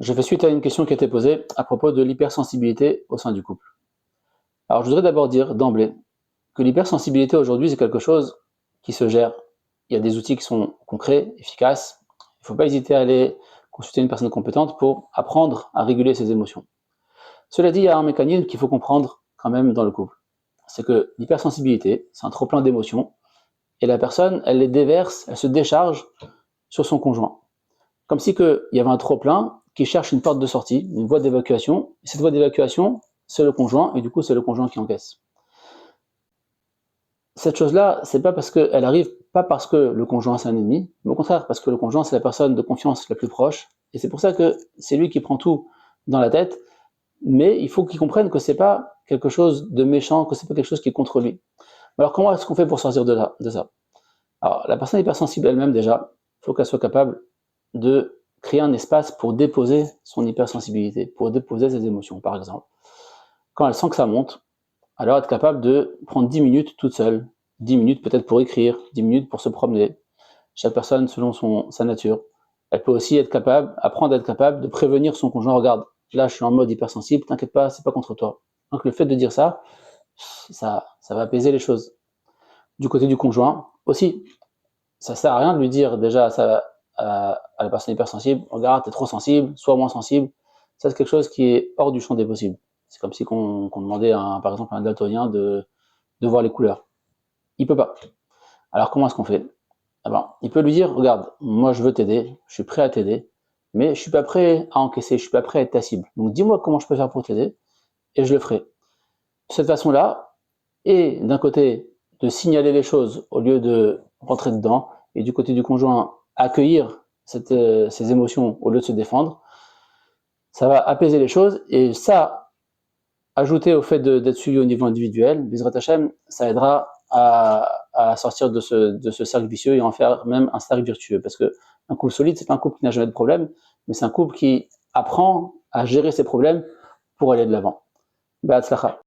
Je fais suite à une question qui a été posée à propos de l'hypersensibilité au sein du couple. Alors je voudrais d'abord dire d'emblée que l'hypersensibilité aujourd'hui c'est quelque chose qui se gère. Il y a des outils qui sont concrets, efficaces. Il ne faut pas hésiter à aller consulter une personne compétente pour apprendre à réguler ses émotions. Cela dit, il y a un mécanisme qu'il faut comprendre quand même dans le couple. C'est que l'hypersensibilité, c'est un trop-plein d'émotions et la personne, elle les déverse, elle se décharge sur son conjoint. Comme si il y avait un trop-plein qui cherche une porte de sortie, une voie d'évacuation. Et cette voie d'évacuation, c'est le conjoint, et du coup, c'est le conjoint qui encaisse. Cette chose-là, c'est pas parce qu'elle arrive, pas parce que le conjoint c'est un ennemi, mais au contraire, parce que le conjoint c'est la personne de confiance la plus proche, et c'est pour ça que c'est lui qui prend tout dans la tête, mais il faut qu'il comprenne que c'est pas quelque chose de méchant, que c'est pas quelque chose qui est contre lui. Alors comment est-ce qu'on fait pour sortir de ça? Alors la personne hypersensible elle-même déjà, il faut qu'elle soit capable de créer un espace pour déposer son hypersensibilité, pour déposer ses émotions, par exemple. Quand elle sent que ça monte, alors être capable de prendre 10 minutes toute seule, 10 minutes peut-être pour écrire, 10 minutes pour se promener, chaque personne selon sa nature. Elle peut aussi apprendre à être capable de prévenir son conjoint, regarde, là je suis en mode hypersensible, t'inquiète pas, c'est pas contre toi. Donc le fait de dire ça va apaiser les choses. Du côté du conjoint, aussi, ça sert à rien de lui dire déjà à la personne hypersensible, regarde, t'es trop sensible, sois moins sensible. Ça, c'est quelque chose qui est hors du champ des possibles. C'est comme si qu'on demandait par exemple à un daltonien de voir les couleurs. Il peut pas. Alors comment est-ce qu'on fait? Eh ben, il peut lui dire, regarde, moi je veux t'aider, je suis prêt à t'aider, mais je suis pas prêt à encaisser, je suis pas prêt à être ta cible. Donc dis-moi comment je peux faire pour t'aider, et je le ferai. De cette façon-là, et d'un côté, de signaler les choses au lieu de rentrer dedans, et du côté du conjoint, accueillir ces émotions au lieu de se défendre, ça va apaiser les choses, et ça, ajouté au fait d'être suivi au niveau individuel, Bizrat Hashem, ça aidera à sortir de ce cercle vicieux et en faire même un cercle virtueux. Parce que un couple solide, c'est pas un couple qui n'a jamais de problème, mais c'est un couple qui apprend à gérer ses problèmes pour aller de l'avant. Ba'atzlacha.